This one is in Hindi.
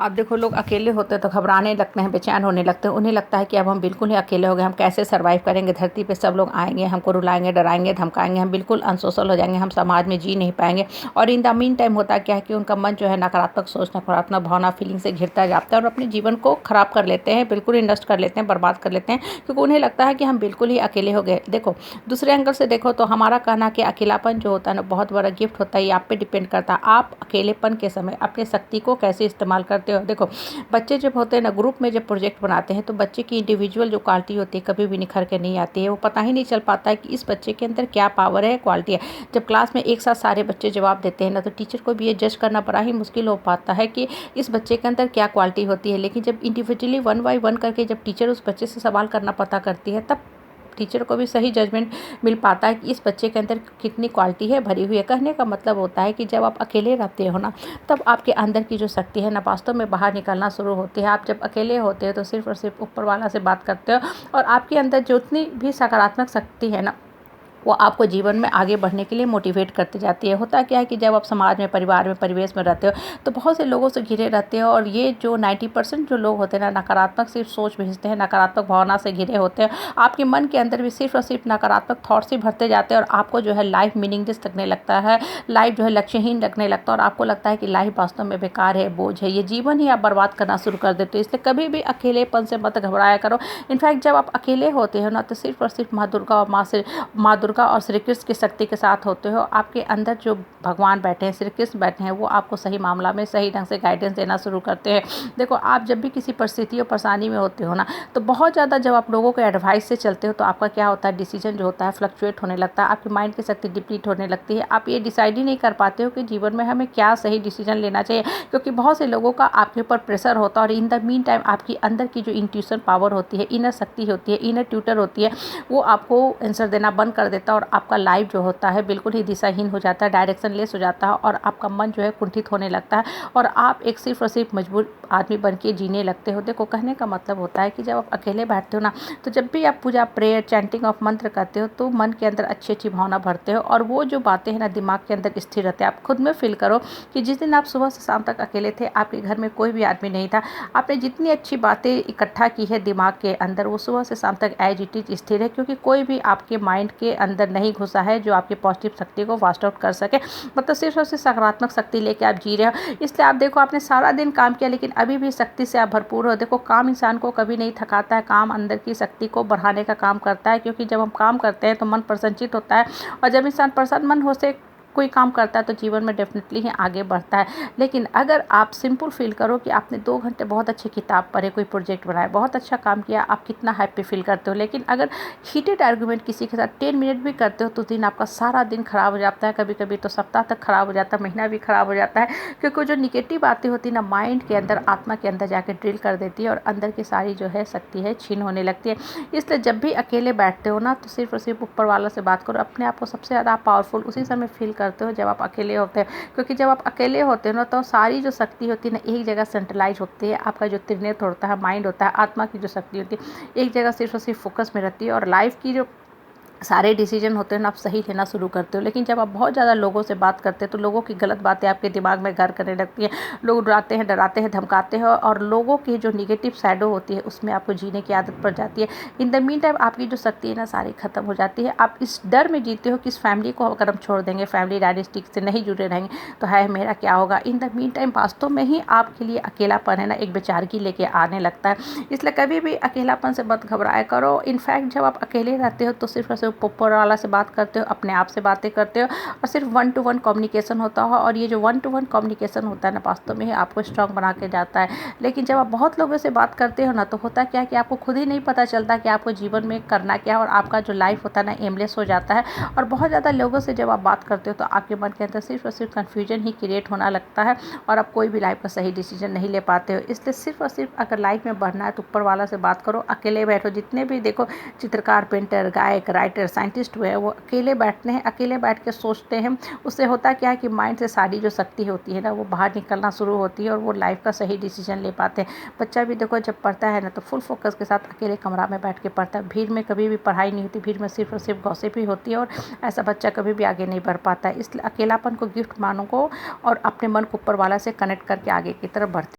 अब देखो, लोग अकेले होते हैं तो घबराने लगते हैं, बेचैन होने लगते हैं। उन्हें लगता है कि अब हम बिल्कुल ही अकेले हो गए, हम कैसे सर्वाइव करेंगे धरती पे। सब लोग आएंगे, हमको रुलाएंगे, डराएंगे, धमकाएंगे, हम बिल्कुल अनसोशल हो जाएंगे, हम समाज में जी नहीं पाएंगे। और इन द मीन टाइम होता क्या है कि उनका मन जो है नकारात्मक सोच, नकारात्मक भावना, फीलिंग से घिरता जाता है और अपने जीवन को खराब कर लेते हैं, बिल्कुल ही नष्ट कर लेते हैं, बर्बाद कर लेते हैं, क्योंकि उन्हें लगता है कि हम बिल्कुल ही अकेले हो गए। देखो, दूसरे एंगल से देखो तो हमारा कहना कि अकेलापन जो होता है ना, बहुत बड़ा गिफ्ट होता है। ये आप पे डिपेंड करता है, आप अकेलेपन के समय अपनी शक्ति को कैसे इस्तेमाल करते हो। देखो, बच्चे जब होते हैं ना, ग्रुप में जब प्रोजेक्ट बनाते हैं तो बच्चे की इंडिविजुअल जो क्वालिटी होती है कभी भी निखर के नहीं आती है। वो पता ही नहीं चल पाता है कि इस बच्चे के अंदर क्या पावर है, क्वालिटी है। जब क्लास में एक साथ सारे बच्चे जवाब देते हैं ना, तो टीचर को भी ये जज करना बड़ा ही मुश्किल हो पाता है कि इस बच्चे के अंदर क्या क्वालिटी होती है। लेकिन जब इंडिविजुअली वन बाई वन करके जब टीचर उस बच्चे से सवाल करना पता करती है, तब टीचर को भी सही जजमेंट मिल पाता है कि इस बच्चे के अंदर कितनी क्वालिटी है, भरी हुई है। कहने का मतलब होता है कि जब आप अकेले रहते हो ना, तब आपके अंदर की जो शक्ति है ना, वास्तव में बाहर निकलना शुरू होती है। आप जब अकेले होते हो तो सिर्फ और सिर्फ ऊपर वाला से बात करते हो, और आपके अंदर जितनी भी सकारात्मक शक्ति है ना, वो आपको जीवन में आगे बढ़ने के लिए मोटिवेट करती जाती है। होता क्या है कि जब आप समाज में, परिवार में, परिवेश में रहते हो तो बहुत से लोगों से घिरे रहते हो, और ये जो 90% जो लोग होते हैं ना, नकारात्मक सिर्फ सोच भेजते हैं, नकारात्मक भावना से घिरे होते हैं। आपके मन के अंदर भी सिर्फ और सिर्फ नकारात्मक थॉट्स ही भरते जाते हैं, और आपको जो है लाइफ मीनिंगलेस लगने लगता है, लाइफ जो है लक्ष्यहीन लगने लगता है, और आपको लगता है कि लाइफ वास्तव में बेकार है, बोझ है, ये जीवन ही आप बर्बाद करना शुरू कर देते हो। इसलिए कभी भी अकेलेपन से मत घबराया करो। इनफैक्ट जब आप अकेले होते हो ना, तो सिर्फ और सिर्फ माँ दुर्गा और श्री कृष्ण की शक्ति के साथ होते हो। आपके अंदर जो भगवान बैठे हैं, श्री कृष्ण बैठे हैं, वो आपको सही मामला में सही ढंग से गाइडेंस देना शुरू करते हैं। देखो, आप जब भी किसी परिस्थिति और परेशानी में होते हो ना, तो बहुत ज़्यादा जब आप लोगों के एडवाइस से चलते हो तो आपका क्या होता है, डिसीजन जो होता है फ्लक्चुएट होने लगता है, आपकी माइंड की शक्ति डिप्लीट होने लगती है। आप ये डिसाइड ही नहीं कर पाते हो कि जीवन में हमें क्या सही डिसीजन लेना चाहिए, क्योंकि बहुत से लोगों का आपके ऊपर प्रेशर होता है। और इन द मीन टाइम आपकी अंदर की जो इंट्यूशन पावर होती है, इनर शक्ति होती है, इनर ट्यूटर होती है, वो आपको आंसर देना बंद कर देता है, और आपका लाइफ जो होता है बिल्कुल ही दिशाहीन हो जाता है, डायरेक्शन लेस हो जाता है, और आपका मन जो है कुंठित होने लगता है, और आप एक सिर्फ और सिर्फ मजबूर आदमी बन के जीने लगते हो। देखो, कहने का मतलब होता है कि जब आप अकेले बैठते हो ना, तो जब भी आप पूजा, प्रेयर, चैंटिंग ऑफ मंत्र करते हो, तो मन के अंदर अच्छी अच्छी भावना भरते हो, और वो जो बातें हैं ना, दिमाग के अंदर स्थिर रहते हैं। आप खुद में फील करो कि जिस दिन आप सुबह से शाम तक अकेले थे, आपके घर में कोई भी आदमी नहीं था, आपने जितनी अच्छी बातें इकट्ठा की है दिमाग के अंदर, वो सुबह से शाम तक एज इट इज स्थिर है, क्योंकि कोई भी आपके माइंड के अंदर नहीं घुसा है जो आपकी पॉजिटिव शक्ति को वास्ट आउट कर सके। मतलब सिर्फ और सिर्फ सकारात्मक शक्ति लेके आप जी रहे हो। इसलिए आप देखो, आपने सारा दिन काम किया, लेकिन अभी भी शक्ति से आप भरपूर हो। देखो, काम इंसान को कभी नहीं थकाता है, काम अंदर की शक्ति को बढ़ाने का काम करता है, क्योंकि जब हम काम करते हैं तो मन प्रसन्नचित होता है, और जब इंसान प्रसन्न मन हो से कोई काम करता है तो जीवन में डेफिनेटली ही आगे बढ़ता है। लेकिन अगर आप सिंपल फील करो कि आपने 2 घंटे बहुत अच्छी किताब पढ़े, कोई प्रोजेक्ट बनाया, बहुत अच्छा काम किया, आप कितना हैप्पी फील करते हो। लेकिन अगर हीटेड आर्गूमेंट किसी के साथ 10 मिनट भी करते हो, तो दिन आपका सारा दिन खराब हो जाता है, कभी कभी तो सप्ताह तक खराब हो जाता है, महीना भी खराब हो जाता है, क्योंकि जो निगेटिव बातें होती है ना, माइंड के अंदर, आत्मा के अंदर जाके ड्रिल कर देती है, और अंदर की सारी जो है शक्ति है छीन होने लगती है। इसलिए जब भी अकेले बैठते हो ना, तो सिर्फ और सिर्फ ऊपर वाला से बात करो। अपने आप को सबसे ज़्यादा पावरफुल उसी समय फील करते हो जब आप अकेले होते हैं, क्योंकि जब आप अकेले होते हो ना, तो सारी जो शक्ति होती है ना, एक जगह सेंट्रलाइज होती है। आपका जो त्रिनेत्र होता है, माइंड होता है, आत्मा की जो शक्ति होती है, एक जगह सिर्फ और सिर्फ फोकस में रहती है, और लाइफ की जो सारे डिसीजन होते हैं ना, आप सही लेना शुरू करते हो। लेकिन जब आप बहुत ज़्यादा लोगों से बात करते हो, तो लोगों की गलत बातें आपके दिमाग में घर करने लगती हैं। लोग डराते हैं, धमकाते हैं, और लोगों की जो निगेटिव शैडो होती है, उसमें आपको जीने की आदत पड़ जाती है। इन द मीन टाइम आपकी जो शक्ति है ना, सारी खत्म हो जाती है। आप इस डर में जीते हो कि इस फैमिली को अगर हम छोड़ देंगे, फैमिली डायनेस्टिक से नहीं जुड़े रहेंगे, तो है मेरा क्या होगा। इन द मीन टाइम वास्तव में ही आपके लिए अकेलापन है ना, एक बेचारगी लेके आने लगता है। इसलिए कभी भी अकेलापन से मत घबराया करो। इनफैक्ट जब आप अकेले रहते हो, तो सिर्फ ऊपर वाला से बात करते हो, अपने आप से बातें करते हो, और सिर्फ 1 to 1 कम्युनिकेशन होता है। और ये जो 1 to 1 कम्युनिकेशन होता है ना, वास्तव में ही आपको स्ट्रांग बना के जाता है। लेकिन जब आप बहुत लोगों से बात करते हो ना, तो होता क्या है कि आपको खुद ही नहीं पता चलता कि आपको जीवन में करना क्या है, और आपका जो लाइफ होता है ना, एमलेस हो जाता है। और बहुत ज़्यादा लोगों से जब आप बात करते हो, तो आपके मन के अंदर सिर्फ और सिर्फ कन्फ्यूजन ही क्रिएट होना लगता है, और आप कोई भी लाइफ का सही डिसीजन नहीं ले पाते हो। इसलिए सिर्फ और सिर्फ अगर लाइफ में बढ़ना है, तो ऊपर वाला से बात करो, अकेले बैठो। जितने भी देखो चित्रकार, पेंटर, गायक, राइटर, साइंटिस्ट हुए, वो अकेले बैठते हैं, अकेले बैठ के सोचते हैं। उससे होता क्या है कि माइंड से सारी जो शक्ति होती है ना, वो बाहर निकलना शुरू होती है, और वो लाइफ का सही डिसीजन ले पाते हैं। बच्चा भी देखो जब पढ़ता है ना, तो फुल फोकस के साथ अकेले कमरा में बैठ के पढ़ता है। भीड़ में कभी भी पढ़ाई नहीं होती, भीड़ में सिर्फ और सिर्फ गॉसिप ही होती है, और ऐसा बच्चा कभी भी आगे नहीं बढ़ पाता है। इसलिए अकेलापन को गिफ्ट मानो को, और अपने मन को ऊपर वाला से कनेक्ट करके आगे की तरफ बढ़ते